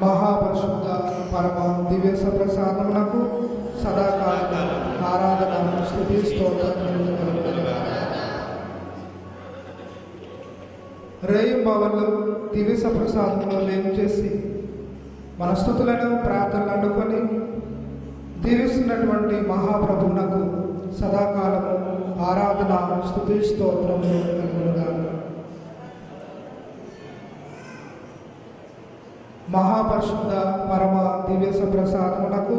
మహాపరిశుద్ధ పరమ దివ్య సప్రసాదమునకు సదాకాలం ఆరాధన స్తుతి స్తోత్రములు కలుగునుగాక. రేయింబవళ్ళు దివ్య సప్రసాదంలో లేము చేసి మన స్తుతులను ప్రార్థనలు అందుకొని దీవిస్తున్నటువంటి మహాప్రభువునకు సదాకాలము ఆరాధన స్తుతి స్తోత్రములు కలుగునుగాక. మహాపరిశుద్ధ పరమ దివ్య సప్రసాదమునకు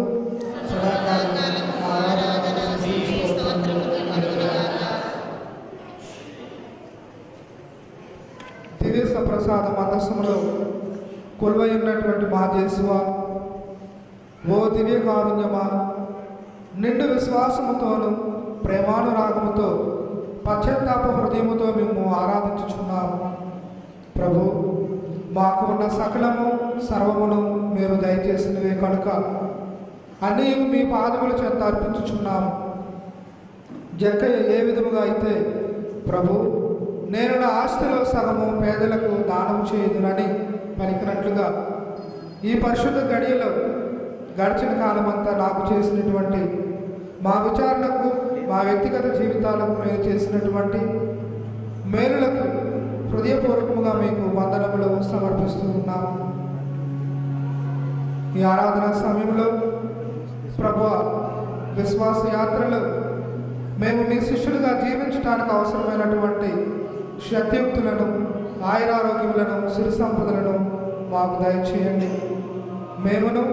సదాకాలం ఆరాధన స్తుతి స్తోత్రములు కలుగునుగాక. దివ్య సప్రసాద మందస్సులో కొలువై ఉన్నటువంటి మా యేసువా, ఓ దివ్య కారుణ్యమా, నిండు విశ్వాసముతోను ప్రేమానురాగముతో పశ్చాత్తాప హృదయముతో మేము ఆరాధించుచున్నాము. ప్రభు, మాకు ఉన్న సకలము సర్వమును మీరు దయచేసినవే కనుక అన్నీ మీ పాదముల చెంత అర్పించుచున్నాము. జక్కయ్య ఏ విధముగా అయితే, ప్రభు, నేను నా ఆస్తిలో సగము పేదలకు దానం చేయదునని పలికినట్లుగా ఈ పరిశుద్ధ గడియలో గడిచిన కాలమంతా నాకు చేసినటువంటి మా విచారణకు, మా వ్యక్తిగత జీవితాలకు మీరు చేసినటువంటి మేలులకు హృదయపూర్వకముగా మీకు వందనములు సమర్పిస్తూ ఉన్నాము. ఈ ఆరాధన సమయంలో ప్రభువా, విశ్వాస యాత్రలో మేము మీ శిష్యులుగా జీవించడానికి అవసరమైనటువంటి శక్తియుక్తులను, ఆయురారోగ్యములను, సిరి సంపదలను మాకు దయచేయండి. మేమును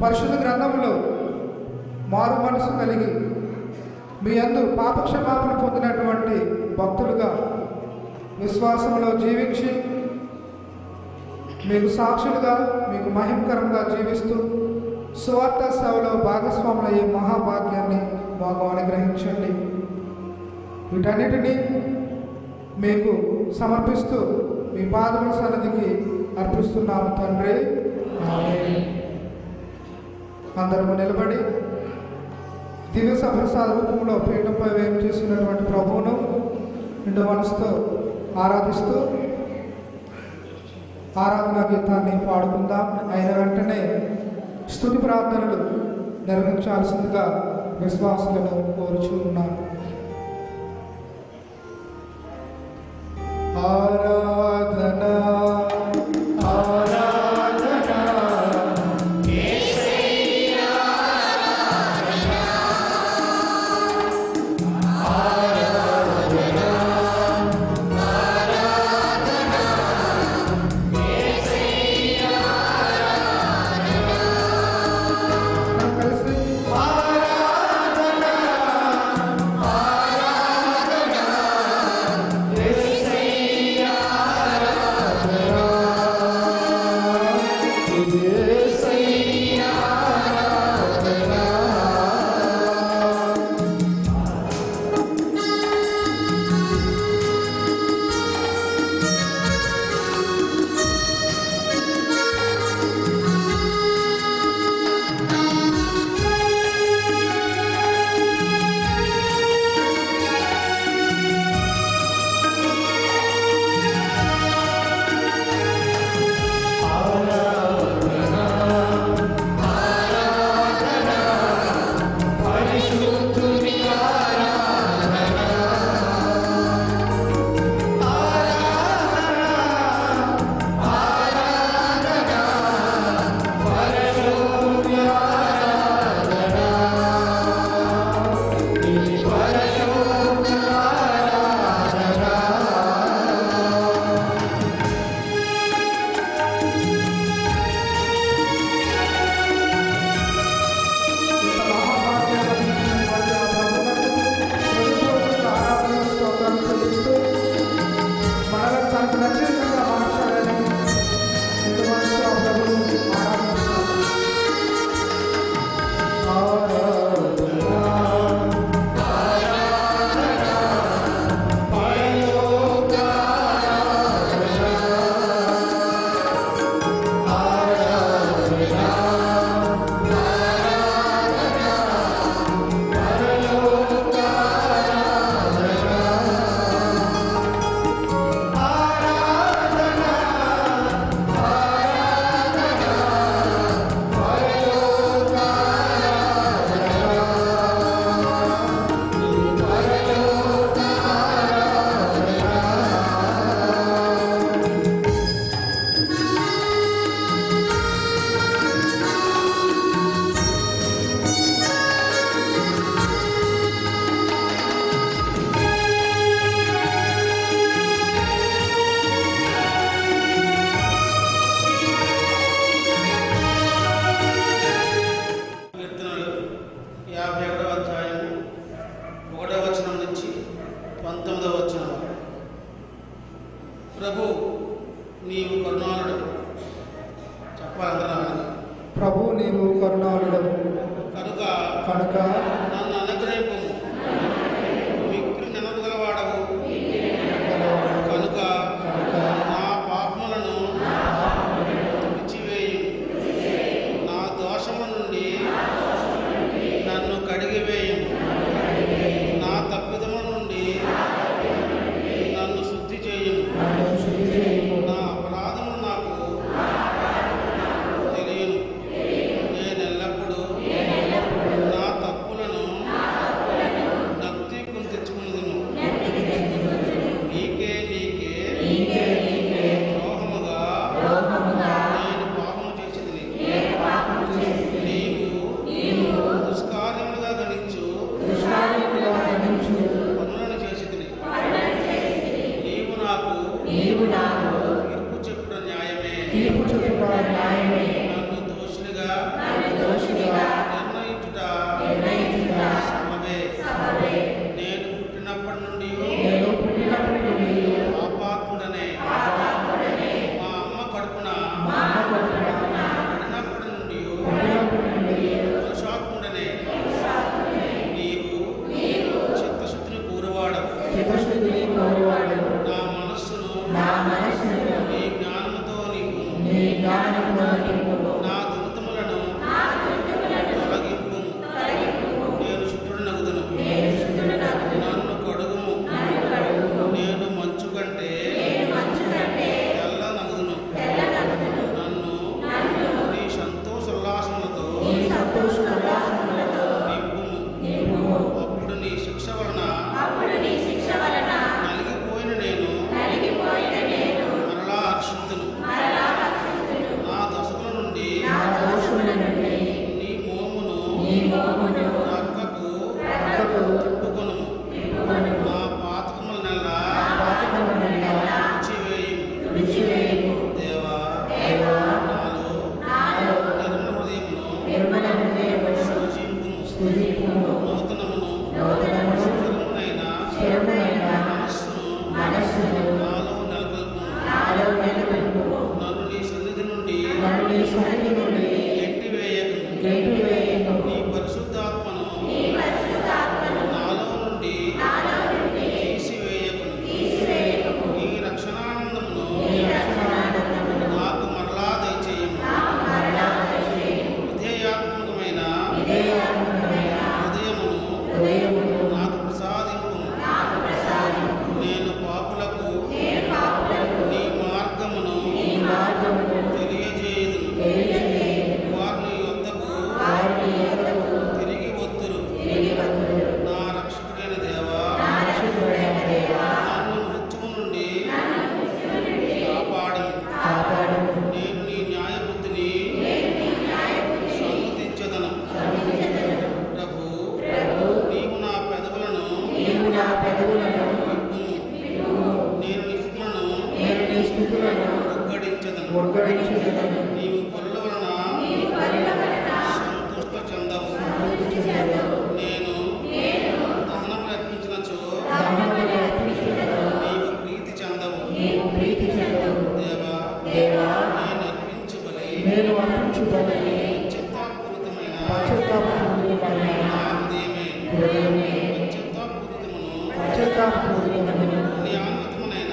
పరిశుద్ధ గ్రంథంలో మారు మనసు కలిగి మీ యందు పాపక్షమాపణ పొందినటువంటి భక్తులుగా విశ్వాసంలో జీవించి మీకు సాక్షులుగా, మీకు మహిమకరంగా జీవిస్తూ సువార్త సేవలో భాగస్వాములయ్యే మహాభాగ్యాన్ని మాకు అనుగ్రహించండి. వీటన్నిటినీ మీకు సమర్పిస్తూ మీ పాదముల సన్నిధికి అర్పిస్తున్నాము తండ్రి. ఆమేన్. అందరము నిలబడి దివ్య సప్రసాద రూపంలో పీఠంపై వేయం చేసినటువంటి ప్రభువును నిండు మనసుతో ఆరాధిస్తూ ఆరాధన గీతాన్ని పాడుకుందాం. అయిన వెంటనే స్తుతి ప్రార్థనలు నిర్వహించాల్సిందిగా విశ్వాసులను కోరుచూ ఉన్నాను. ఆరాధన Yes, నీవు కరుణాళుడు. చెప్పాలందరూ. ప్రభు నీవు కరుణాళుడవు కనుక కనుక నన్ను అనుగ్రహింపు. మిక్కిలి నెనరుగలవాడవు కనుక నా పాపములను విడిచివేయు. నా దోషము నుండి నన్ను కడిగివేయు. నా తప్పిదము నుండి నన్ను శుద్ధి చేయు. నా అపరాధము నాకు తెలియను. నేను ఎల్లప్పుడూ నా తప్పులను జ్ఞప్తికి తెచ్చుకున్నదును. నీకే ద్రోహముగా నేను పాపము చేసేది. నీవు దుష్కార్యములుగా గణించు పనులను చేసేది. నీవు నాకు తీర్పు చెప్పుట న్యాయమే. నన్ను దోషినిగా నిర్ణయించుట సమమే. నేను పుట్టినప్పటి నుండి పాపాత్ముడనే. మా అమ్మ కడుపున పడినప్పటి నుండి దోషాత్ముడనే. నీవు చిత్తశుద్ధిని కోరువాడవు. నా మనస్సును నీ జ్ఞానముతో నింపు. నా దురితములను తొలగింపు. నేను శుద్ధుడనగుదును. నన్ను కడుగుము. నేను మంచు కంటే తెల్లనగుదును. నన్ను నీ సంతోషోల్లాసములతో నింపుము. అప్పుడు నీ శిక్ష వలన నలిగిపోయిన నేను మరలా హర్షింతును. నా దోషముల నుండి నీ మోమును రక్కకు తిప్పుకొనుము. నా పాతకములనెల్లా విడిచివేయుము. దేవా నాలో నిర్మల హృదయమును సృజింపుము. నూతనమును స్థిరమునైన మనస్సును నాలో నెలకొల్పుము. నన్ను నీ సన్నిధి నుండి గెంటివేయకుము. నీ పరిశుద్ధాత్మను నాలో నుండి తీసివేయకుము. నీ రక్షణానందమును నాకు మరలా దయచేయము. విధేయాత్మకమైన హృదయమును నాకు ప్రసాదింపుము. నేను పాపులకు నీ మార్గమును తెలియజేయుదును. వారు నీ యొద్దకు తిరిగి వత్తురు. నా రక్షకుడైన దేవా, నన్ను మృత్యువు నుండి కాపాడుము. నేను నీ న్యాయబుద్ధిని సన్నుతించెదను. ప్రభు నీవు నా పెదవులను విప్పుము. నేను నీ స్థుతులను ఉగ్గడించెదను. నీవు పనుల వలన సంతుష్ట చెందవు. నేను దహనములు అర్పించినచో నీవు ప్రీతి చెందవు. దేవా నేను అర్పించు బలి చిత్తాపూరితమైన నా హృదయమే. చిత్తాపూరితమును న్యాయవంతమైన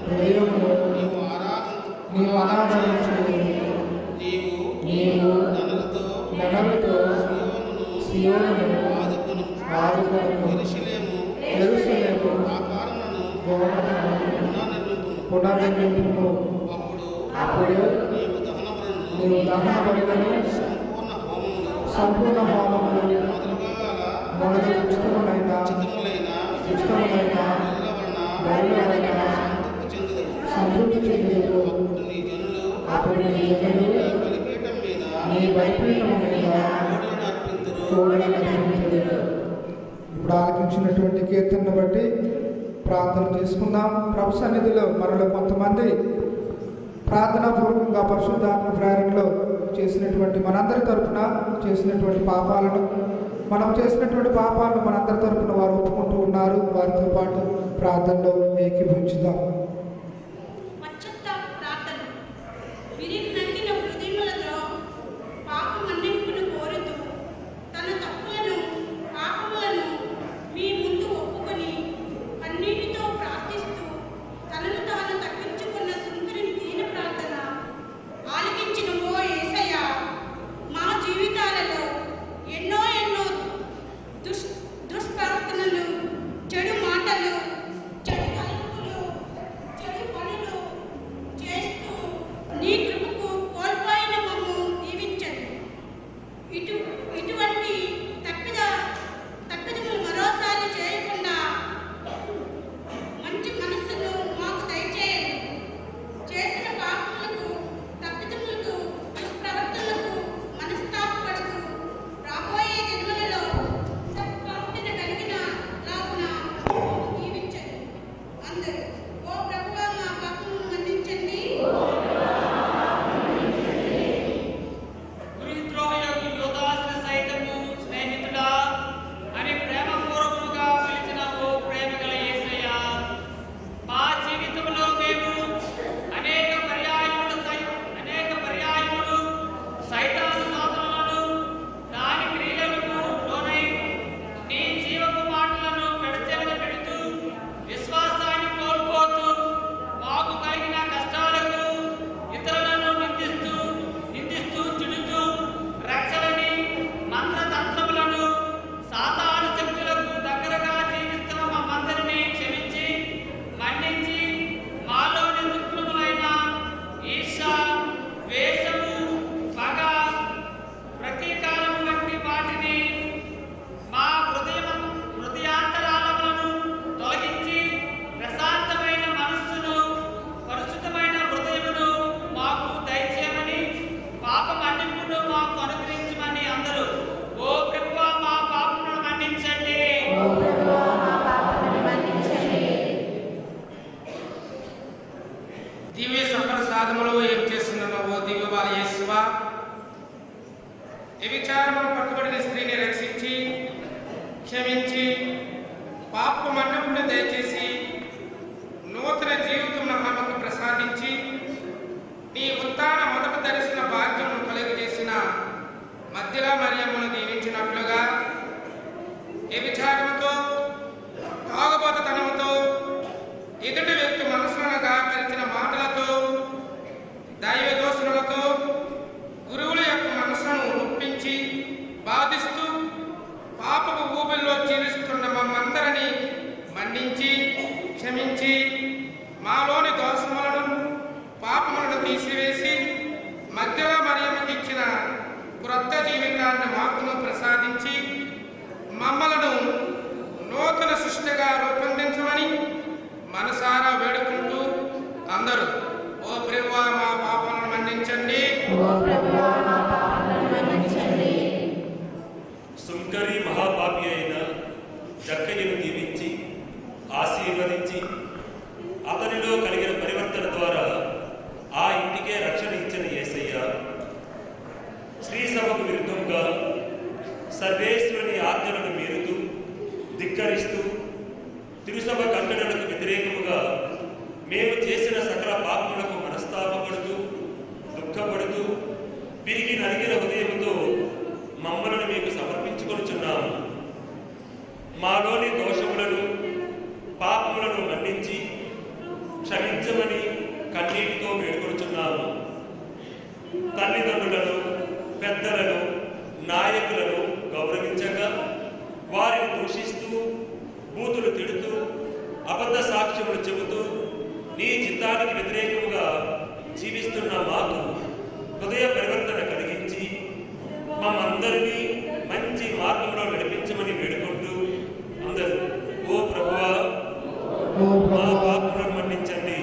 హృదయమును నీవు ఆరాధించు. నీవు ననలతో సియోనును ఆదుకొనుము. యెరూషలేము ఆకారములను పునర్నిర్మింపుము. అప్పుడు నీవు దహన బలులను సంపూర్ణ హోమములు మొదటి ఉచితములైన బలుల వలన సంతృప్తి చెందుదురు. అప్పుడు నీ జనులు నీ బలిపీఠము మీద కోడలను అర్పింతురు. ఇప్పుడు ఆలకించినటువంటి కీర్తనను బట్టి ప్రార్థన చేసుకుందాం. ప్రభు సన్నిధిలో మనలో కొంతమంది ప్రార్థనాపూర్వకంగా పరిశుద్ధాత్మ ప్రేరణలో చేసినటువంటి మనందరి తరపున చేసినటువంటి పాపాలను మనందరి తరపున వారు ఒప్పుకుంటూ ఉన్నారు. వారితో పాటు ప్రార్థనలో ఏకీభవించుదాం. వ్యభిచారమును పట్టుబడిన స్త్రీని రక్షించి క్షమించి పాప మన్నింపును దయచేసి నూతన జీవితం ఆమెకు ప్రసాదించి నీ ఉత్తాన మొదట దర్శన భాగ్యము కలుగజేసిన మధ్యలో మరియమ్మను దీవించినట్లుగా వ్యభిచారముతో తాగుబోతుతనముతో ఎదుటి వ్యక్తి మనసులను గాయపరిచిన మాటలతో దైవ దోషణలతో గురువుల యొక్క మనసును ఒప్పించి బాధిస్తూ పాపపు ఊబిల్లో జీవిస్తున్న మమ్మందరినీ మన్నించి క్షమించి మాలోని దోషములను పాపములను తీసివేసి మధ్యలో మరియమ్మకి ఇచ్చిన క్రొత్త జీవితాన్ని మాకును ప్రసాదించి మమ్మలను నూతన సృష్టిగా రూపొందించమని మనసారా వేడుకుంటూ అందరూ ఓ ప్రభువా మా పాపాలను మన్నించండి. సుంకరి మహాపాపి అయిన జక్కయ్యను దీవించి ఆశీర్వదించి అతనిలో కలిగిన పరివర్తన ద్వారా ఆ ఇంటికే రక్షణ ఇచ్చిన యేసయ్య శ్రీ సభకు విరుద్ధంగా సర్వేశ్వరుని ఆజ్ఞలను మీరుతూ ధిక్కరిస్తూ తిరుసభ కట్టడలకు వ్యతిరేకముగా మేము చేసిన సకల పాపములకు మనస్తాపపడుతూ దుఃఖపడుతూ విరిగి నలిగిన హృదయంతో మమ్మలను మీకు సమర్పించుకొనుచున్నాము. మాలోని దోషములను పాపములను మన్నించి క్షమించమని కన్నీటితో వేడుకొనుచున్నాము. తల్లిదండ్రులను పెద్దలను నాయకులను గౌరవించగా వారిని దూషిస్తూ బూతులు తిడుతూ అబద్ధ సాక్ష్యములు చెబుతూ నీ చిత్తానికి వ్యతిరేకముగా జీవిస్తున్న మాకు హృదయ పరివర్తన కలిగించి మమ్మందరినీ మంచి మార్గంలో నడిపించమని వేడుకుంటూ అందరూ ఓ ప్రభువా మా పాపములను మన్నించండి.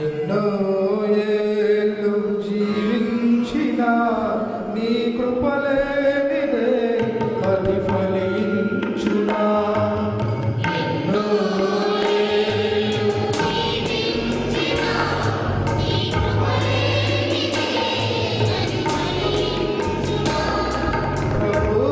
ఎన్నో ఏళ్ళు జీవించిన నీ కృపలేనిదే అది ఫలించునా. ఎన్నో ఏళ్ళు జీవించిన నీ కృపలేనిదే అది ఫలించునా. ప్రభు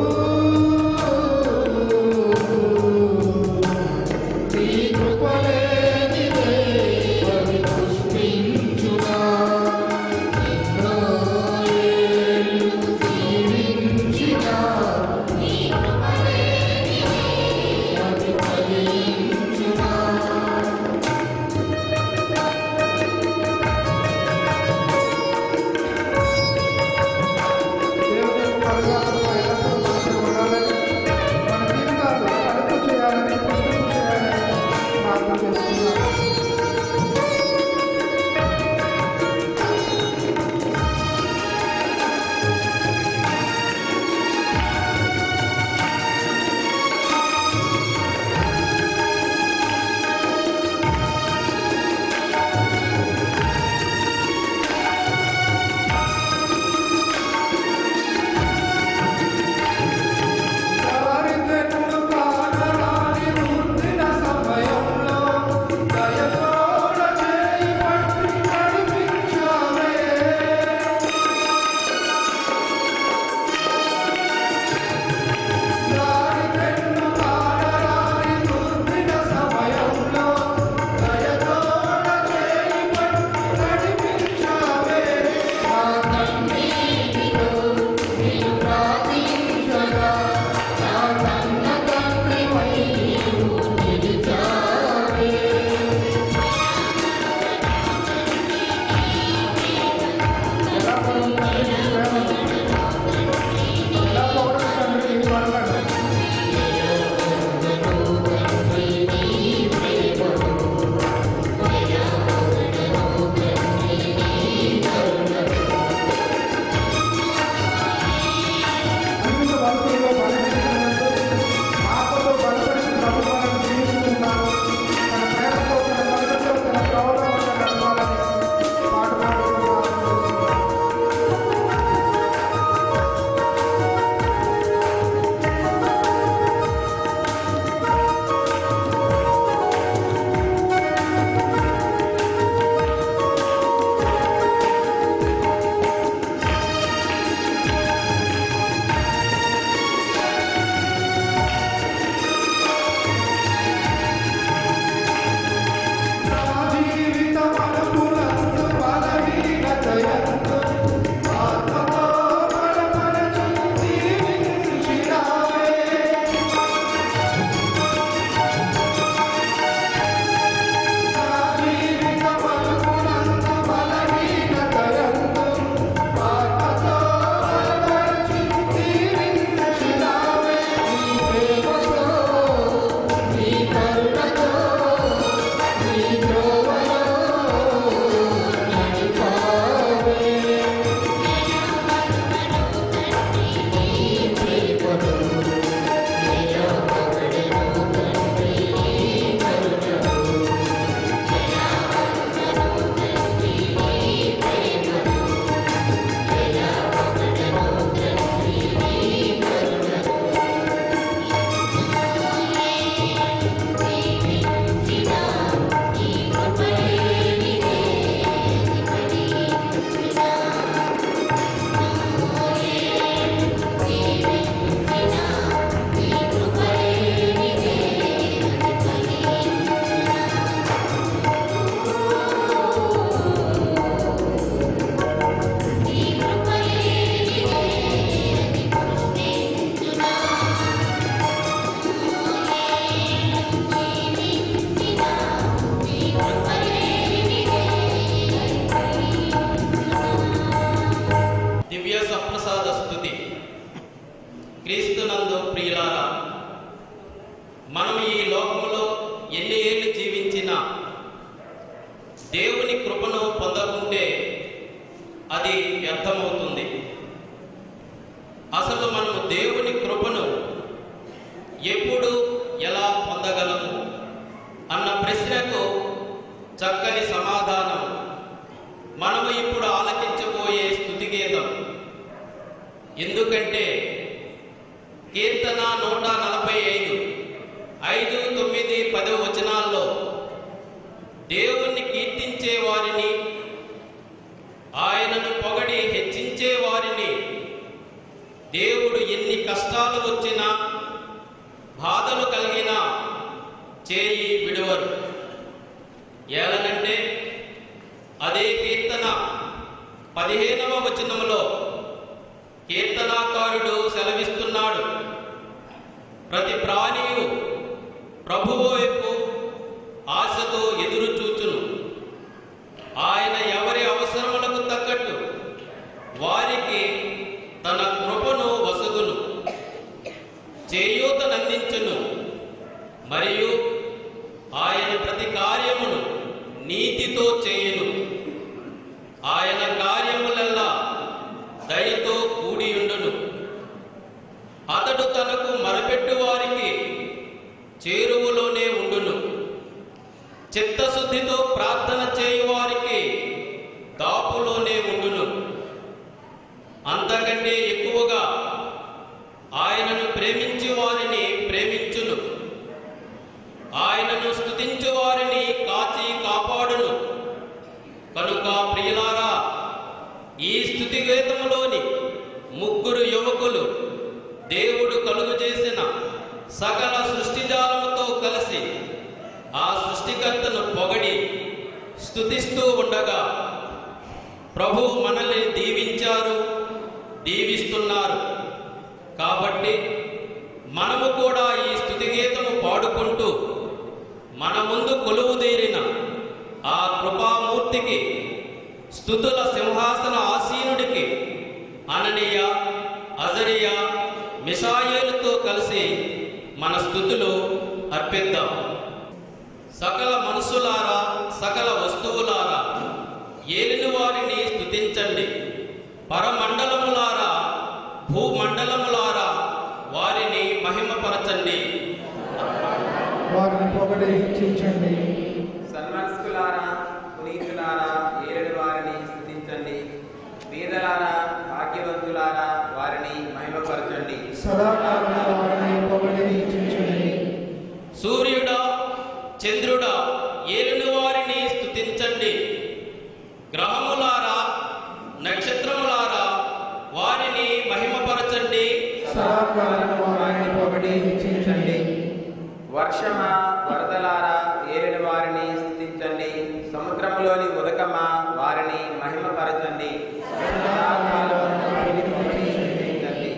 బాధలు కలిగిన చేయి విడువరు. ఏలనంటే అదే కీర్తన 15వ వచనములో కీర్తనాకారుడు సెలవిస్తున్నాడు, ప్రతి ప్రాణియు ప్రభువు వైపు ఆశతో ఎదురు చూచును. ఆయన ఎవరి అవసరములకు తగ్గట్టు వారికి తన కృపను వసగును, చేయూతనందించును. మరియు ఆయన ప్రతి కార్యమును నీతితో చేయును. ఆయన కార్యములెల్లా దయతో కూడియుండును. అతడు తనకు మొరపెట్టు వారికి చేరువలోనే ఉండును. చిత్తశుద్ధితో ప్రార్థన చేయువారికి దాపులోనే ఉండును. అంతకంటే ఎక్కువగా ఆయనను ప్రేమించు వారిని ప్రేమించును. ఆయనను స్తుతించు వారిని కాచి కాపాడును. కనుక ప్రియులారా, ఈ స్తుతి గీతములోని 3 యువకులు దేవుడు కలుగు చేసిన సకల సృష్టిజాలముతో కలిసి ఆ సృష్టికర్తను పొగడి స్తుతిస్తూ ఉండగా ప్రభువు మనల్ని దీవించారు, దీవిస్తున్నారు. కాబట్టి మనము కూడా ఈ స్తుతి గీతము పాడుకుంటూ మన ముందు కొలువుదీరిన ఆ కృపామూర్తికి, స్తుతుల సింహాసన ఆసీనుడికి అననీయ, అజరియా, మిషాయేలుతో కలిసి మన స్తుతులు అర్పిద్దాం. సకల మనుషులారా, సకల వస్తువులారా, ఏలిన వారిని స్తుతించండి. పరమండలములారా, భూమండలములారా, వారిని మహిమపరచండి. వారిని పొగడి హెచ్చించండి. సన్మనస్కులారా, పునీతులారా, ఏలిన వారిని స్తుతించండి. బీదలారా, భాగ్యవంతులారా, వారిని మహిమపరచండి. సదాకాలం వారిని పొగడి హెచ్చించండి. సూర్యుడా, చంద్రుడా, ఏలిన వారిని స్తుతించండి. గ్రహములారా, నక్షత్రములారా, వారిని మహిమపరచండి. సదాకాలం వారిని పొగడి హెచ్చించండి. వర్షమా, వరదలారా, ఏలిన వారిని స్తుతించండి. సముద్రములోని ఉదకమా, వారిని మహిమపరచండి. సదాకాలం వారిని స్తుతించండి.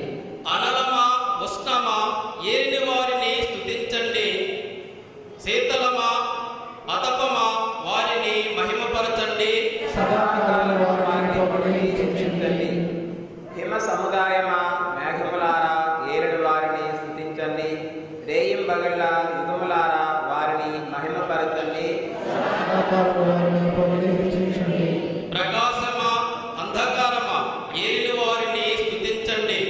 అనలమా, ఉష్ణమా, ఏలిన వారిని స్తుతించండి. శీతలమా, అతపమా, వారిని మహిమపరచండి. సదాకాలం వారిని పొగడి హెచ్చించండి. హిమ సముదాయమా, మేఘములారా, ఏలిన వారిని స్తుతించండి. రేయింబగళ్ళ యుగములారా, వారిని మహిమపరచండి. సదాకాలం వారిని పొగడి హెచ్చించండి. ప్రకాశమా, అంధకారమా, ఏలిన వారిని స్తుతించండి.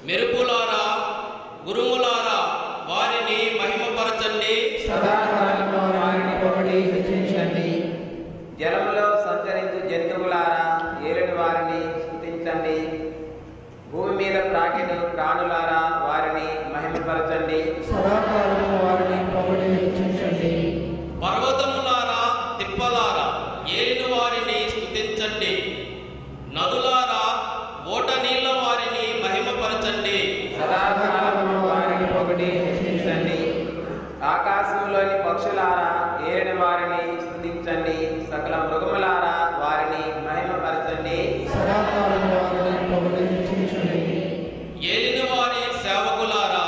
మెరుపులారా, ఉరుములారా, వారిని మహిమపరచండి. సదాకాలం వారిని పొగడి హెచ్చించండి. జలములో సంచరించు జంతువులారా, ఏలిన వారిని స్తుతించండి. భూమి మీద ప్రాకిను ప్రాణులారా, వారిని మహిమపరచండి. సదాకాలం వారిని పొగడి హెచ్చించండి. పర్వతములారా, తిప్పలారా, ఏలిన వారిని స్తుతించండి. నదులారా, ఓట నీళ్ళ వారిని మహిమపరచండి. సదాకాలం వారిని పొగడి హెచ్చించండి. ఆకాశంలోని పక్షులారా, ఏలిన వారిని స్తుతించండి. సకల మృగములారా, వారిని మహిమపరచండి. సదాకాలం వారిని పొగడి హెచ్చించండి. ఏలిన వారి సేవకులారా,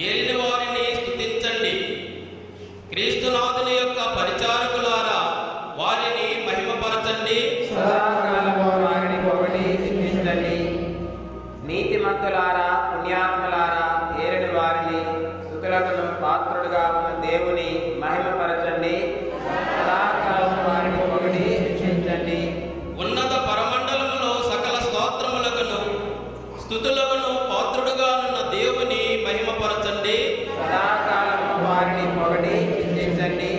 ఏలిన వారిని స్తుతించండి. క్రీస్తునాథుని యొక్క పరిచారకులారా, వారిని మహిమపరచండి. సదాకాలం వారిని పొగడి హెచ్చించండి. నీతిమంతులారా, పుణ్యాత్ములారా, ఏలిన వారిని స్తుతులకు పాత్రుడుగా ఉన్న దేవుని మహిమపరచండి. సదాకాలం వారిని పొగడి హెచ్చించండి. ఉన్నత పరమండలములో సకల స్తోత్రములకును స్తుతులకును పాత్రుడుగానున్న దేవుని మహిమపరచండి. సదాకాలం వారిని పొగడి హెచ్చించండి.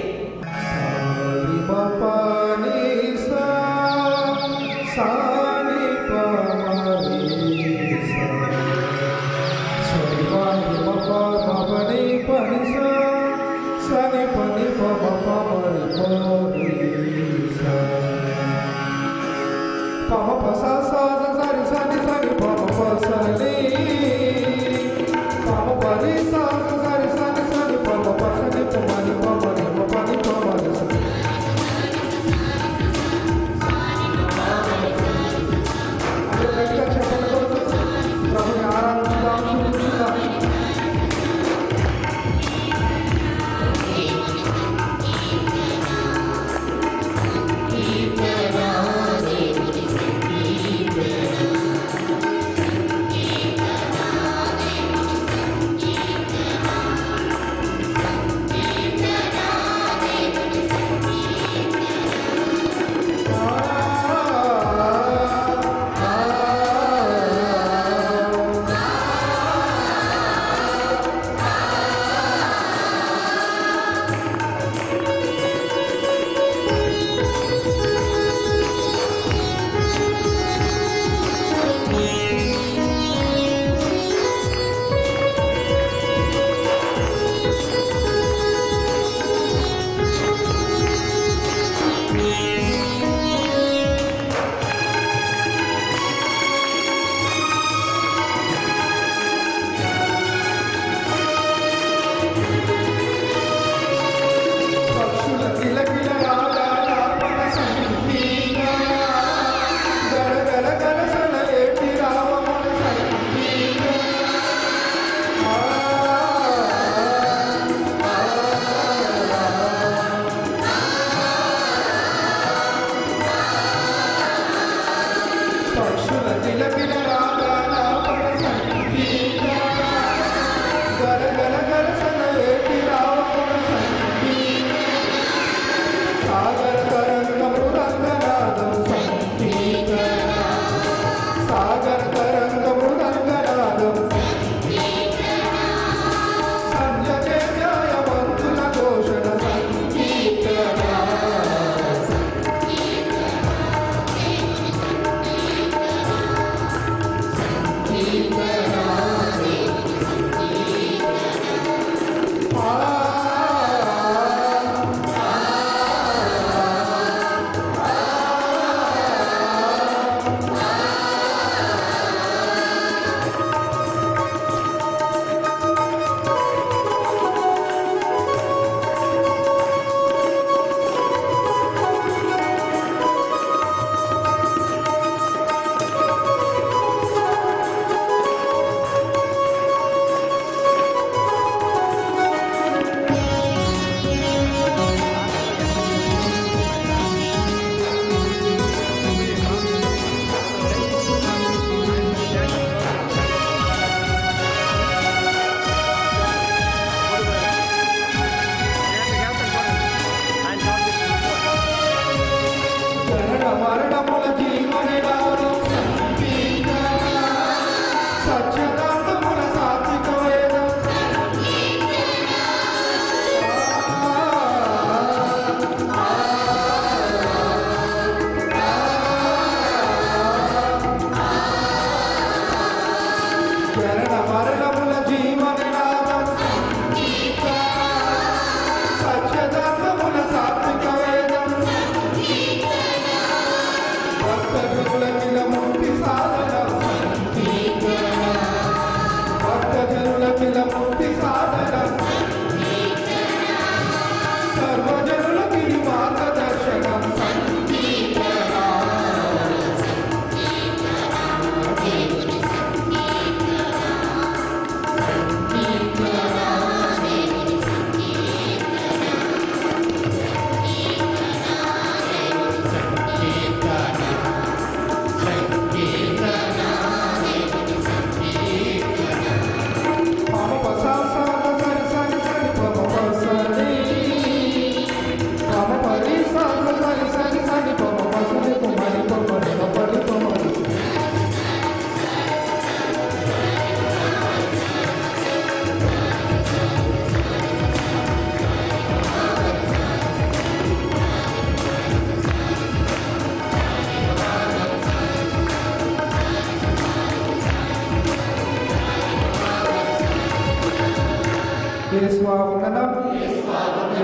యేసువా వందనం,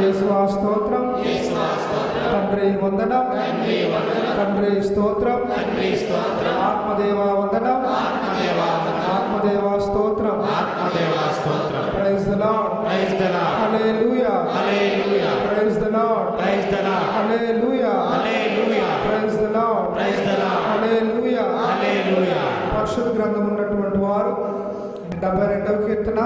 యేసువా స్తోత్రం, తండ్రి వందనం, తండ్రి స్తోత్రం, ఆత్మదేవా వందనం, ఆత్మదేవా స్తోత్రం, praise the Lord, hallelujah, praise the Lord, hallelujah, praise the Lord, hallelujah. పరిశుద్ధ గ్రంథం ఉన్నటువంటి వారు 72వ కీర్తన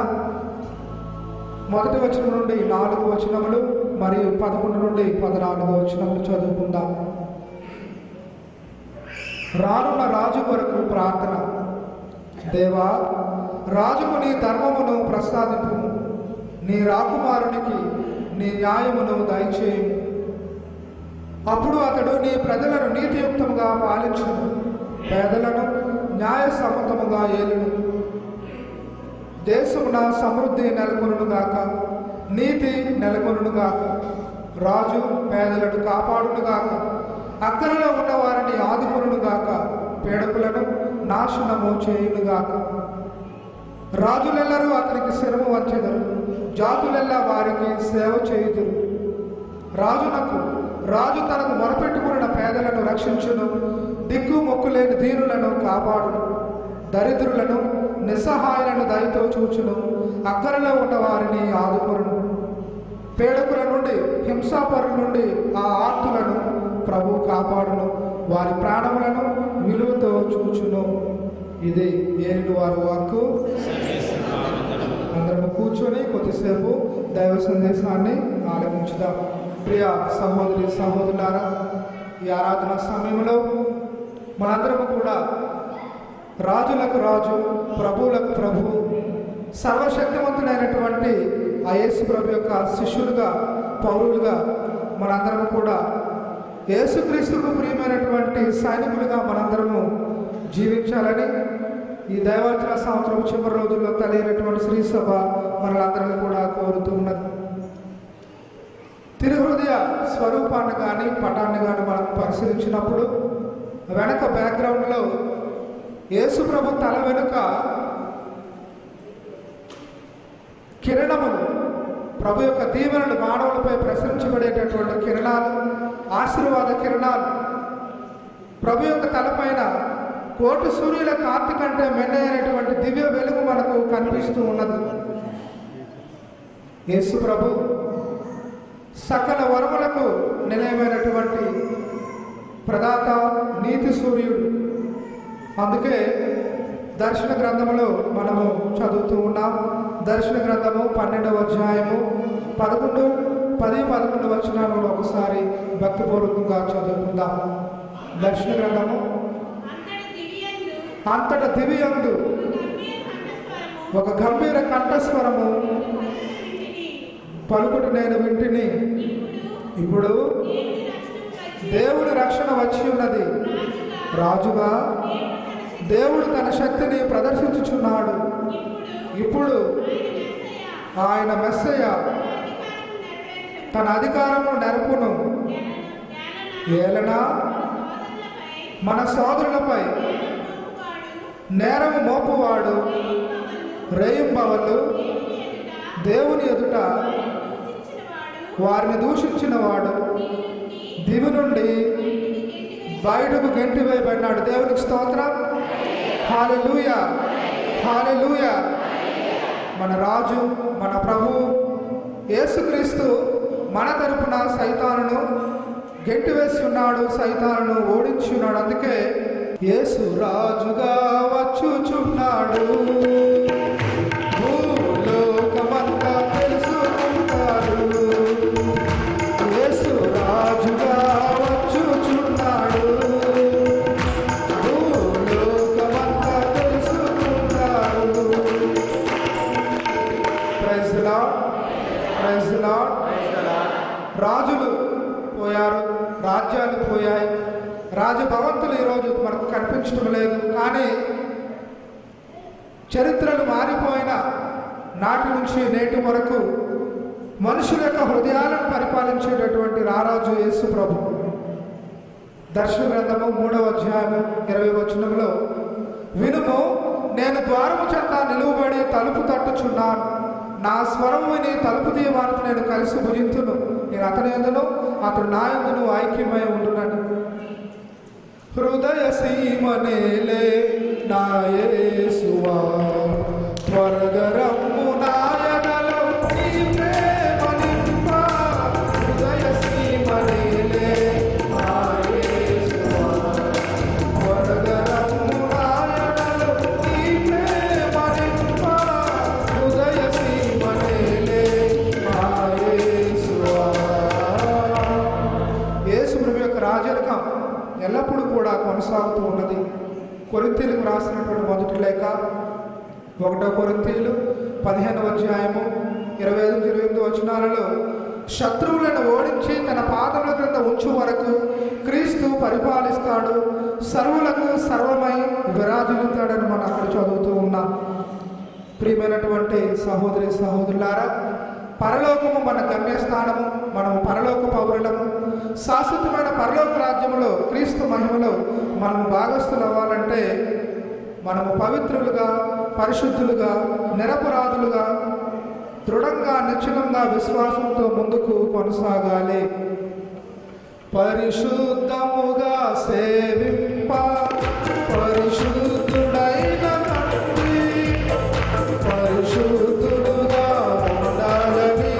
1వ వచనం నుండి 4 వచనములు మరియు 11 నుండి 14 వచనములు చదువుకుందాం. రానున్న రాజు కొరకు ప్రార్థన. దేవా, రాజుకు నీ ధర్మమును ప్రసాదింపు, నీ రాకుమారునికి నీ న్యాయమును దయచేయు. అప్పుడు అతడు నీ ప్రజలను నీతియుక్తముగా పాలించును, పేదలను న్యాయసమ్మతముగా ఏలును. దేశమున సమృద్ధి నెలకొనుగాక, నీతి నెలకొనుగాక. రాజు పేదలను కాపాడునుగాక, అక్కరలో ఉన్న వారిని ఆదుకొనుగాక, పీడకులను నాశనము చేయునుగాక. రాజులెల్లరూ అతనికి శిరము వంచెదరు, జాతులెల్లా వారికి సేవ చేయుదురు. రాజు తనకు మొరపెట్టుకున్న పేదలను రక్షించును, దిక్కు మొక్కులేని దీనులను కాపాడును. దరిద్రులను నిస్సహాయులను దయతో చూచును, అక్కరలో ఉన్న వారిని ఆదుకొను. పేడకుల నుండి హింసాపరుల నుండి ఆ ఆర్తులను ప్రభు కాపాడును, వారి ప్రాణములను విలువతో చూచును. ఇది ఏలిన వారి వాక్కు. అందరము కూర్చొని కొద్దిసేపు దైవ సందేశాన్ని ఆలకించుదాం. ప్రియ సహోదరి సహోదరులారా, ఈ ఆరాధన సమయంలో మనందరము కూడా రాజులకు రాజు, ప్రభువులకు ప్రభు, సర్వశక్తివంతుడైనటువంటి ఆ యేసు ప్రభు యొక్క శిష్యులుగా, పౌరులుగా మనందరము కూడా యేసుక్రీస్తుకు ప్రియమైనటువంటి సైనికులుగా మనందరము జీవించాలని ఈ దైవచన సంవత్సరం చివరి రోజుల్లో కలిగినటువంటి శ్రీ సభ మనలందరినీ కూడా కోరుతూ ఉన్నది. తిరుహృదయ స్వరూపాన్ని కానీ పటాన్ని కానీ మనం పరిశీలించినప్పుడు వెనక బ్యాక్గ్రౌండ్లో యేసు ప్రభు తల వెనుక కిరణములు, ప్రభు యొక్క దీవెనలు మానవులపై ప్రసరించబడేటటువంటి కిరణాలు, ఆశీర్వాద కిరణాలు, ప్రభు యొక్క తలపైన కోటి సూర్యుల కాంతి కంటే మెండైనటువంటి దివ్య వెలుగు మనకు కనిపిస్తూ ఉన్నది. యేసు ప్రభు సకల వరములకు నిలయమైనటువంటి ప్రదాత, నీతి సూర్యుడు. అందుకే దర్శన గ్రంథంలో మనము చదువుతూ ఉన్నాం. దర్శన గ్రంథము 12వ అధ్యాయము 11, 11 వచనాలను ఒకసారి భక్తిపూర్వకంగా చదువుకుందాం. దర్శన గ్రంథము అంతట దివ్యందు ఒక గంభీర కంఠస్వరము పలుకుడు నేను వింటిని. ఇప్పుడు దేవుడి రక్షణ వచ్చి ఉన్నది. రాజుగా దేవుడు తన శక్తిని ప్రదర్శించుచున్నాడు. ఇప్పుడు ఆయన మెస్సయ్య తన అధికారము నెరపును. ఏలన మన సోదరులపై నేరము మోపువాడు, రేయింబవళ్ళు దేవుని ఎదుట వారిని దూషించిన వాడు దివి నుండి బయటకు గెంటివేయబడినాడు. దేవునికి స్తోత్రం. హల్లెలూయా, హల్లెలూయా. మన రాజు, మన ప్రభు యేసుక్రీస్తు మన తరపున సైతానును గెంటివేసి ఉన్నాడు, సైతానును ఓడించి ఉన్నాడు. అందుకే యేసు రాజుగా వచ్చుచున్నాడు, భూలోకమంతా తెలుసుకుంటాడు. యేసు రాజుగా వచ్చుచున్నాడు, భూలోకమంతా తెలుసుకుంటాడు. Praise the lord, praise the lord. రాజులు పోయారు, రాజ్యాలు పోయాయి, రాజభవంతులు ఈరోజు మనకు కనిపించడం లేదు. కానీ చరిత్రలు మారిపోయిన నాటి నుంచి నేటి వరకు మనుషుల యొక్క హృదయాలను పరిపాలించేటటువంటి రారాజు యేసు ప్రభు. దర్శన గ్రంథము 3వ అధ్యాయము 20వ వచనంలో, వినుము, నేను ద్వారము చెంత నిలువబడి తలుపు తట్టుచున్నాను. నా స్వరం విని తలుపు తీయవారితో నేను కలిసి భుజింతును. నేను అతని యందును అతడు నా యందును ఐక్యమై ఉండునని. హృదయ సీమనేలే నా యేసువా, త్వరగా రమ్ము నాయనలో నీ ప్రేమ నింప. హృదయ సీమనేలే నా యేసువా, త్వరగా రమ్ము నాయనలో నీ ప్రేమ నింప. హృదయ సీమనేలే నా యేసువా. యేసు ప్రభు యొక్క రాజరికం ఎల్లప్పుడూ కూడా కొనసాగుతూ ఉన్నది. కొరింథీయులకు రాసినటువంటి మొదటి లేఖ 1 కొరింథీయులు 15వ అధ్యాయము 25-28 వచనాలలో శత్రువులను ఓడించి తన పాదముల క్రింద ఉంచు వరకు క్రీస్తు పరిపాలిస్తాడు, సర్వులకు సర్వమై విరాజిల్లుతాడని మనం అక్కడ చదువుతూ ఉన్నాం. ప్రియమైనటువంటి సహోదరి సహోదరులారా, పరలోకము మన గమ్యస్థానము. మనము పరలోక పౌరులము. శాశ్వతమైన పరలోక రాజ్యములో క్రీస్తు మహిమలో మనము భాగస్థులు అవ్వాలంటే మనము పవిత్రులుగా, పరిశుద్ధులుగా, నిరపరాధులుగా, దృఢంగా, నిశ్చలంగా విశ్వాసంతో ముందుకు కొనసాగాలి. పరిశుద్ధముగా సేవింప పరిశుద్ధుడైన తండ్రి, పరిశుద్ధుడుగా ఉండాలని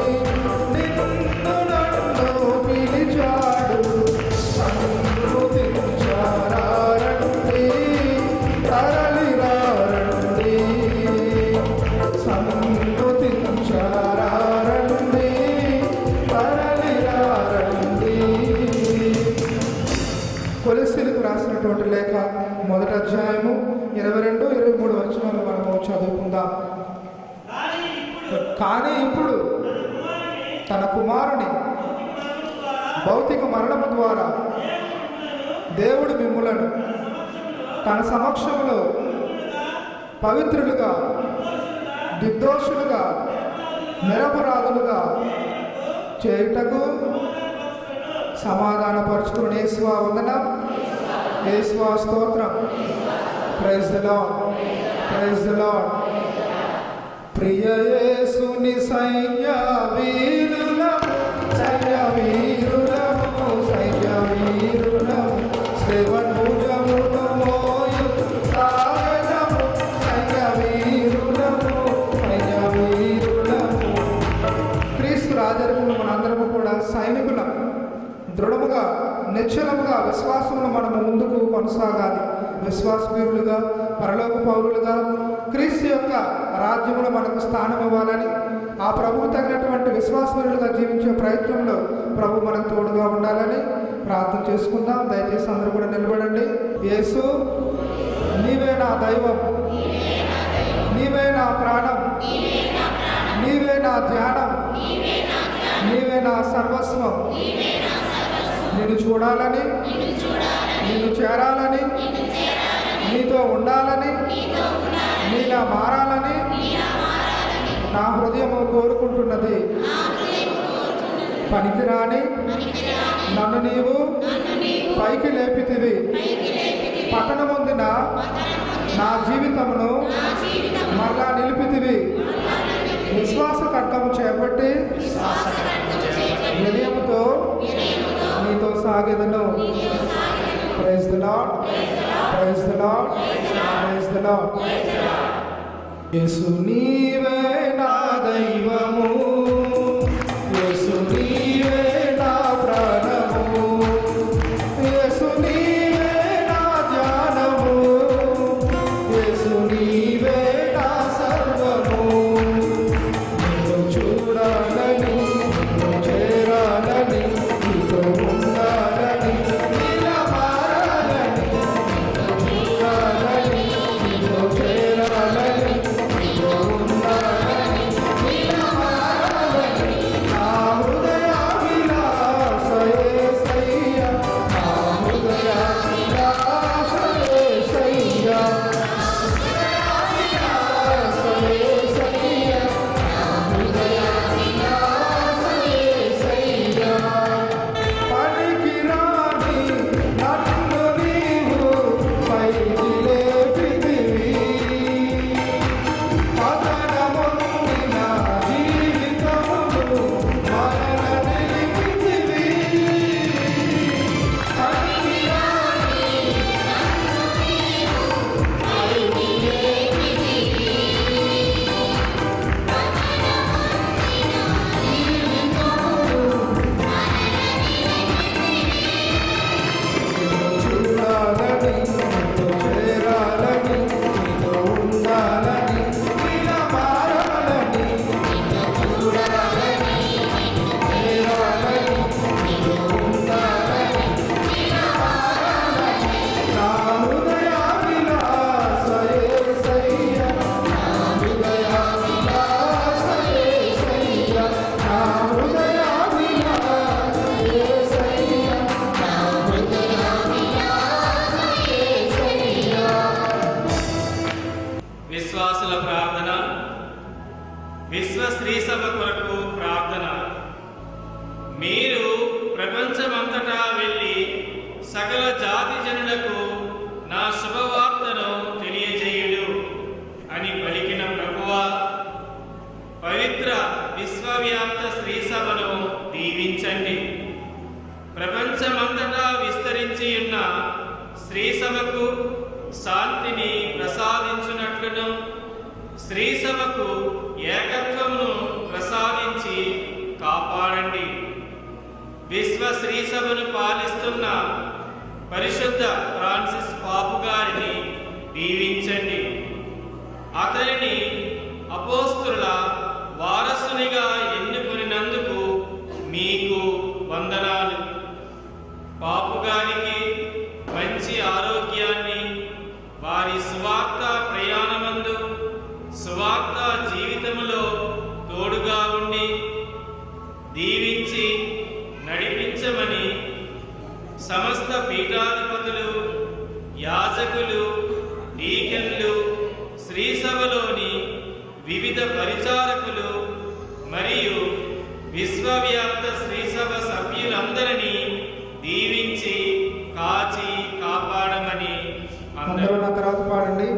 నిన్ను నన్ను పిలిచాడు. సంతృప్తించారండి, తరలిరారండి, సంతృప్తించారండి, తరలిరారండి. కొలస్సీలకు రాసినటువంటి లేఖ 1వ అధ్యాయము 22-23 వచనాలు మనము చదువుకుందాం. కానీ ఇప్పుడు తన కుమారుని భౌతిక మరణము ద్వారా దేవుడు మిమ్ములను తన సమక్షంలో పవిత్రులుగా, నిర్దోషులుగా, నిరపరాధులుగా చేయుటకు సమాధానపరుచుకుని యేసువా వందనం, యేసువా స్తోత్రం. Praise the lord, praise the Lord. ప్రియ యేసుని సైన్య వీరులము, సైన్య వీరులము, సైన్య వీరులము, శ్రీవన్భుజమును మోయు సాగరము, సైన్య వీరులము, సైన్య వీరులము. క్రీస్తు రాజరికంలో మనందరము కూడా సైనికులం. దృఢముగా, నిశ్చలముగా విశ్వాసంలో మనము ముందుకు కొనసాగాలి. విశ్వాసవీరులుగా, పరలోక పౌరులుగా క్రీస్తు యొక్క రాజ్యంలో మనకు స్థానం ఇవ్వాలని, ఆ ప్రభువు తగినటువంటి విశ్వాసవీరులుగా జీవించే ప్రయత్నంలో ప్రభు మనకు తోడుగా ఉండాలని ప్రార్థన చేసుకుందాం. దయచేసి అందరూ కూడా నిలబడండి. యేసు, నీవే నా దైవం, నీవే నా ప్రాణం, నీవే నా ధ్యానం, నీవే నా సర్వస్వం. నిన్ను చూడాలని, నిన్ను చేరాలని, నీతో ఉండాలని, నీలా మారాలని నా హృదయము కోరుకుంటున్నది. పనికిరాని నన్ను నీవు పైకి లేపితివి. పతనమొందిన నా జీవితమును మరలా నిలిపితివి. విశ్వాస ఖడ్గము చేపట్టి వినయముతో నీతో సాగెదను. Praise the lord, praise the lord, praise the Lord. Yesu నీవే నా దైవము, యేసు నీవే నా ప్రాణము, యేసు నీవే నా ధ్యానము, యేసు నీవే నా సర్వము. నిన్ను చూడాలని, నిన్ను చేరాలని, నీతో ఉండాలని, నీలా మారాలని, నిన్ను చూడాలని, నీతో చేరాలని, నీతో ఉండాలని, నీలా మారాలని. కొరకు ప్రార్థన. మీరు ప్రపంచమంతటా వెళ్ళి సకల జాతి జనులకు నా శుభవార్తను తెలియజేయుడు అని పలికిన ప్రభువా, పవిత్ర విశ్వవ్యాప్త శ్రీ సభను దీవించండి. ప్రపంచమంతటా విస్తరించి ఉన్న శ్రీ సభకు శాంతిని ప్రసాదించునట్లును, శ్రీ సభకు ఏకత్వమును ప్రసాదించి కాపాడండి. విశ్వ శ్రీ సభను పాలిస్తున్న పరిశుద్ధ ఫ్రాన్సిస్ పాపు గారిని దీవించండి. అతనిని అపోస్తుల వారసునిగా ఎన్నుకున్నందుకు మీకు వందనాలు. పాపు గారికి మంచి ఆరోగ్యాన్ని, వారి సువార్త ప్రయాణమందు సువార్త జీవితములో తోడుగా ఉండి దీవించి నడిపించమని సమస్త పీఠాధిపతులు, యాజకులు, డీకన్లు, శ్రీ సభలోని వివిధ పరిచారకులు మరియు విశ్వవ్యాప్త శ్రీ సభ సభ్యులందరినీ దీవించి కాచి కాపాడమని అందరూ నా తర్వాత పాడండి.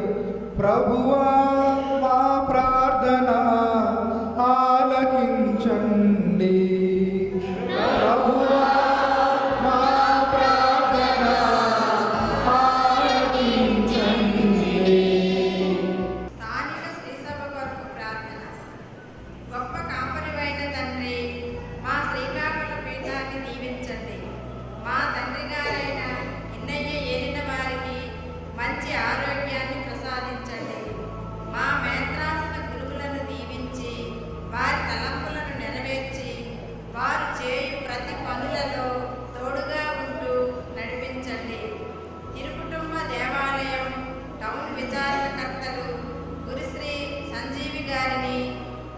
ప్రభువా మా ప్రార్థన ఆలకించండి. ప్రభువా మా ప్రార్థన ఆలకించండి. స్థానిక శ్రీసభ కొరకు ప్రార్థన. గొప్ప కాపరివైన తండ్రి, మా శ్రీకాకుళ పీఠాన్ని దీవించండి. మా తండ్రి గారైన ఎన్నయ్య ఏలిన వారికి మంచి ఆరోగ్యాన్ని ప్రసాదించండి. మా మేత్రాసన గురువులను దీవించి వారి తలంపులను నెరవేర్చి వారు చేయు ప్రతి పనులలో తోడుగా ఉంటూ నడిపించండి. తిరుకుటుంబ దేవాలయం టౌన్ విచారణకర్తలు గురుశ్రీ సంజీవి గారిని,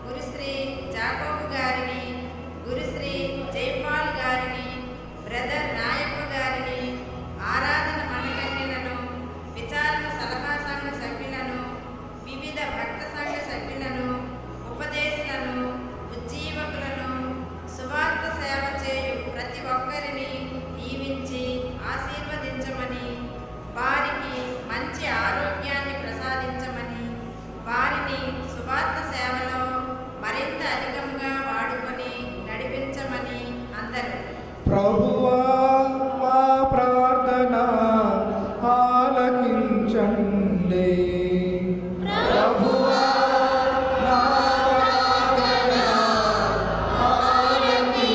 గురుశ్రీ జాకోబు గారిని, గురుశ్రీ జైపాల్ గారిని, బ్రదర్ నాయప్ప గారిని, ఆరాధన మణికన్యలను, విచారణ సలహా సంఘ సభ్యులను, వివిధ భక్త సంఘ సభ్యులను, ఉపదేశులను, ఉజ్జీవకులను, సువార్త సేవ చేయు ప్రతి ఒక్కరిని దీవించి ఆశీర్వదించమని, వారికి మంచి ఆరోగ్యాన్ని ప్రసాదించమని, వారిని సువార్త సేవలో మరింత అధికంగా వాడుకొని నడిపించమని అందరూ. ప్రభువా మా ప్రార్థన ఆలకించండి. ప్రభువా మా ప్రార్థన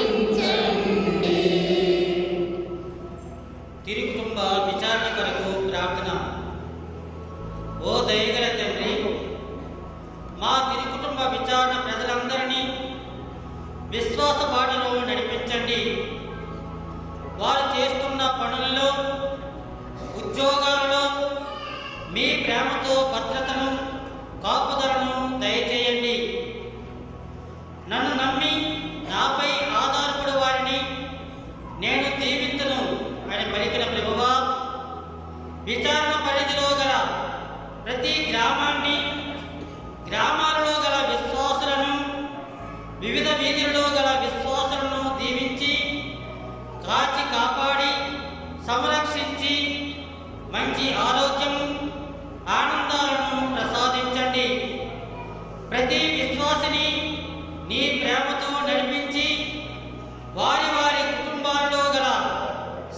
ఆలకించండి. తిరుకుటుంబ విచారణ కొరకు ప్రార్థన. ఓ దయగల తండ్రి, మా తిరుకుటుంబ విచారణ ప్రజలందరినీ విశ్వాస బాటలో నడిపించండి. వారు చేస్తున్న పనుల్లో, ఉద్యోగాలలో మీ ప్రేమతో భద్రతను, కాపుదలను దయచేయండి. నన్ను నమ్మి నాపై ఆధారపడు వారిని నేను దీవింతును అని పలికిన ప్రభువా, విచారణ పరిధిలో గల ప్రతి గ్రామాన్ని, గ్రామాలలో గల విశ్వాసులను, వివిధ వీధులలో గల విశ్వాసులను దీవించి కాచి కాపాడి సంరక్షించి మంచి ఆరోగ్యం, ఆనందాలను ప్రసాదించండి. ప్రతి విశ్వాసిని నీ ప్రేమతో నడిపించి వారి వారి కుటుంబాల్లో గల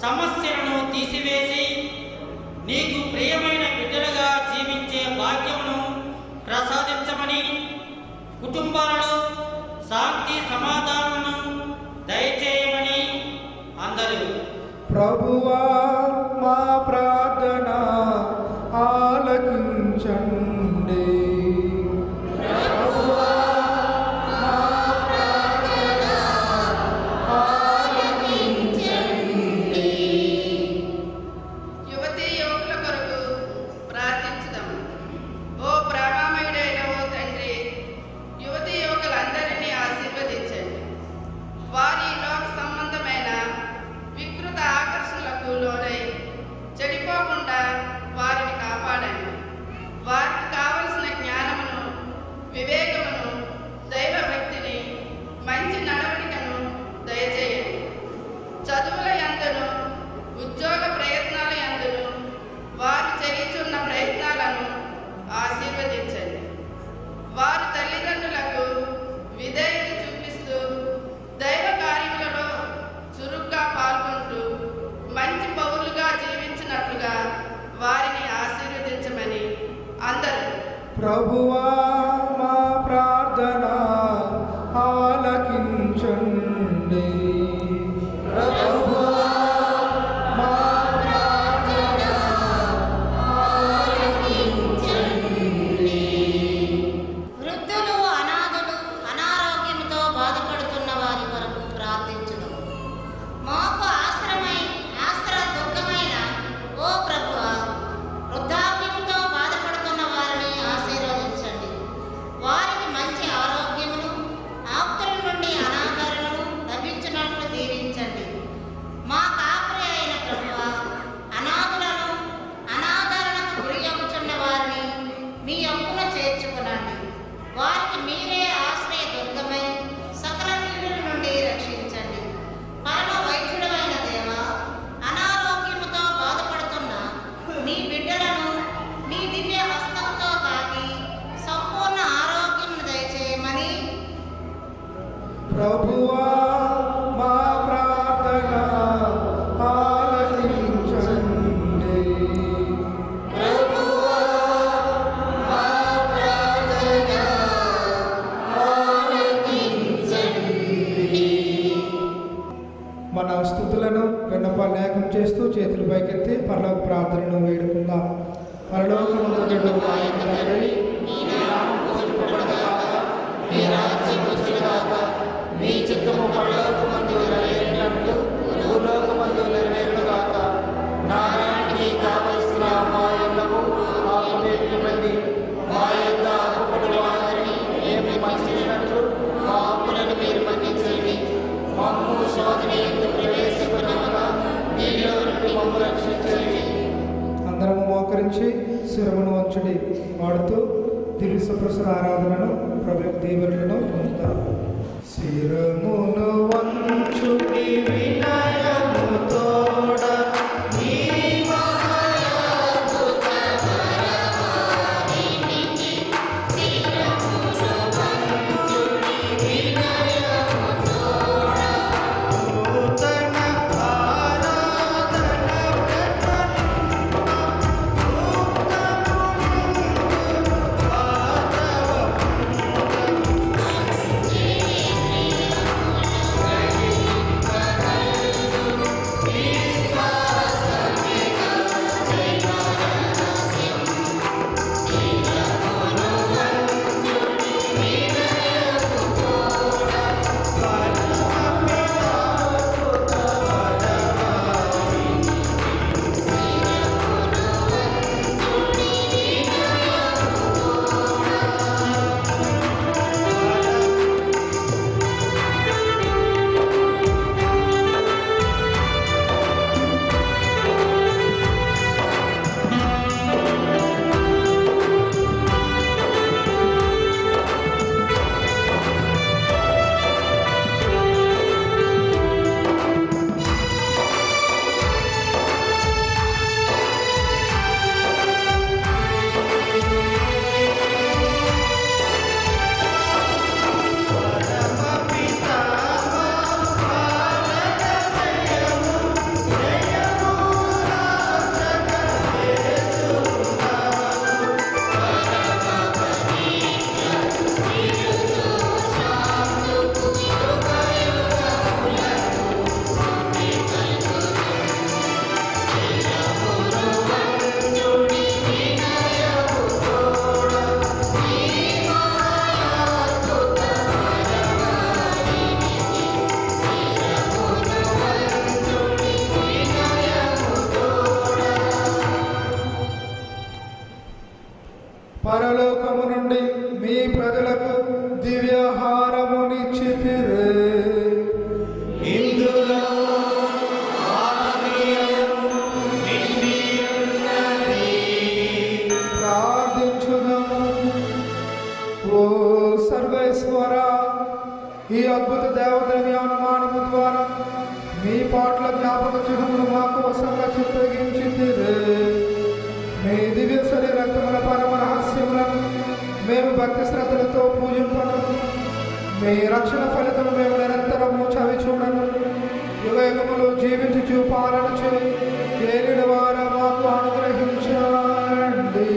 సమస్యలను తీసివేసి నీకు ప్రియమైన బిడ్డలుగా జీవించే భాగ్యమును ప్రసాదించమని, కుటుంబాలలో శాంతి సమాధానాలను దయచేయమని అందరూ. ప్రభువా మా ప్రార్థన ఆలకించండి. ప్రభువా మా ప్రార్థన ఆలకించండి. యువతీ యువకుల కొరకు ప్రార్థించుదాం. ఓ ప్రేమమయుడైన ఓ తండ్రి, యువతీ యువకులందరినీ ఆశీర్వదించండి. వారి లోక సంబంధమైన వికృత ఆకర్షణలకు లోనై చెడిపో మాకు ఆశ్ర దుఃఖమైన ఓ ప్రభువా, వృద్ధాప్యంతో బాధపడుతున్న వారిని ఆశీర్వదించండి. వారికి మంచి ఆరోగ్యమును, ఆప్తుల నుండి అనాదరణను లభించినట్లు దీవించండి. మా కాపరి అయిన ప్రభువా, అనాదరణకు గురి అవుతున్న వారిని మీ అప్పున చేర్చుకునండి. వారికి మీరే ఆశ్రయ దుర్గమై సకల కీడుల నుండి రక్షించండి. పరమ వైద్యుడైన దేవా, అనారోగ్యముతో బాధపడుతున్న మీ బిడ్డలను మీ దివ్య హస్తంతో తాకి సంపూర్ణ ఆరోగ్యం దయచేయమని ప్రభువా మా ప్రార్థన ఆలకించండి. ప్రభువా మా ప్రార్థన ఆలకించండి. మన స్తుతులను విన్నపాలు లేఖం చేస్తూ చేతులు పైకెత్తి పరలోక ప్రార్థనను వేడుకుందాం. పరలోకమందుండు మా యొక్క తండ్రి, మీ నామము పూజింపబడుగాక, మీ రాజ్యం వచ్చుగాక, మీ చిత్తము పరలోకమందు నెరవేరినట్లు భూలోకమందు నెరవేరుగాక. నారాయణకి కావలసిన మా యొక్కము మాకు నేర్పండి. మా యొక్క అప్పుపడి వారిని మేము మన్నించినట్లు మా అప్పులను మీరు మన్నించండి. మమ్ము శోధన యందు ప్రవేశింపనివ్వక మీలో నుండి మమ్ము రక్షించండి. అందరము మోకరించి శిరమును వంచుడి వాడుతూ దివ్య సప్రసాద ఆరాధనను ప్రభు దీవెనలను పొందుతారు. శిరమును వంచుడి వినయముతోడ నీ మహాయాద్భుత వరవారినికి. శిరమును వంచుడి వినయముతోడ నూతన ఆరాధన పరలోకము నుండి మీ ప్రజలకు దివ్యాహారమునిచ్చితిరే. ఇందులో ఆత్మీయము నిండి ఉన్నది. ప్రార్థించుదాము. ఓ సర్వేశ్వర, ఈ అద్భుత దేవదేవి అనుమానము ద్వారా మీ పాటల జ్ఞాపక చిహ్నములు మాకు వశంగా చిత్తగించితిరే. మీ దివ్య శరీరముల పరమ రహస్యములను మేము భక్తి శ్రద్ధలతో పూజింపను. మీ రక్షణ ఫలితము మేము నిరంతరము చవి చూడను. యుగయుగములు జీవించు పాలన చేయి ఏలిన వారు మాకు అనుగ్రహించండి.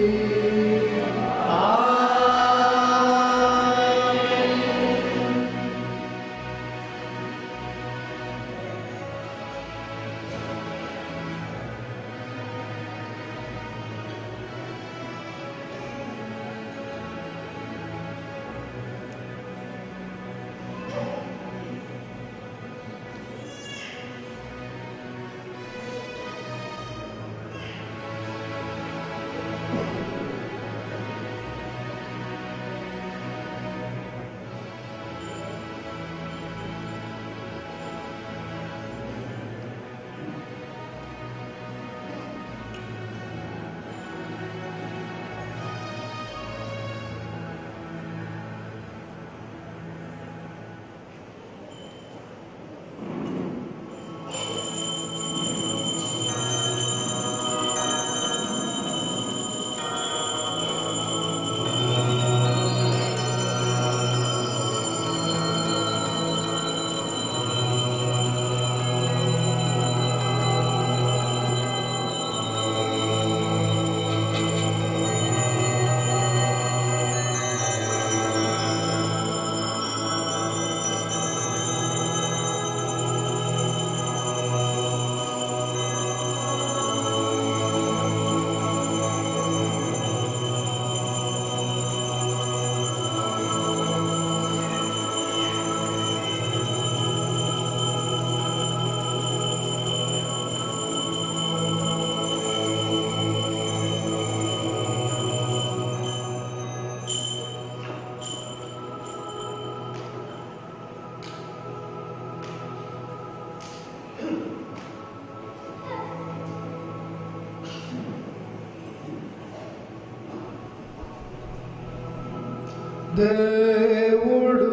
దేవుడు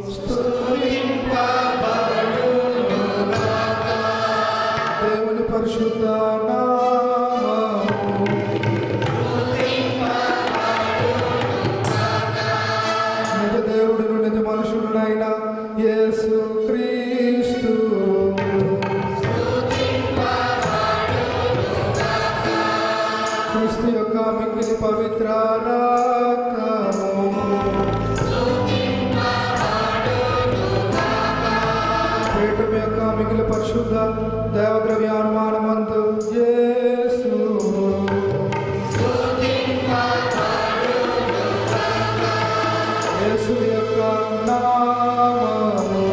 స్తుతింపబడునుగాక. దేవుని పరిశుద్ధ నామము నిజ దేవుడును నిజ మనుషుడునైన యేసు క్రీస్తు క్రీస్తు యొక్క మిక్కిలి పవిత్ర రక్తము పీఠం యొక్క మిగిలి పరిశుద్ధ దేవద్రవ్యానుమానమందు యేసు యేసు యొక్క నామము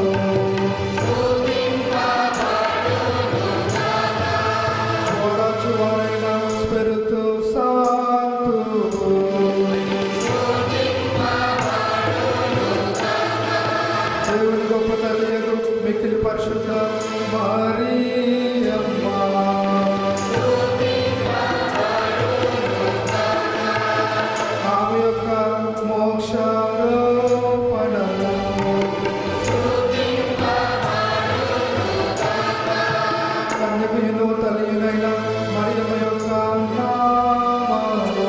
ఓదార్చువారైన స్పిరితు సాంతు దేవుని గొప్ప తల్లియగు మిక్కిలి పరిశుద్ధ మరియమ్మ ఆమె యొక్క మోక్షారోపణము కన్యకయును తల్లియునైన మరియమ్మ యొక్క నామము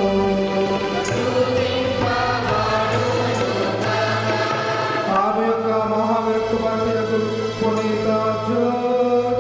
ఆమె యొక్క మహావిరక్తు పునీత జ్యోతి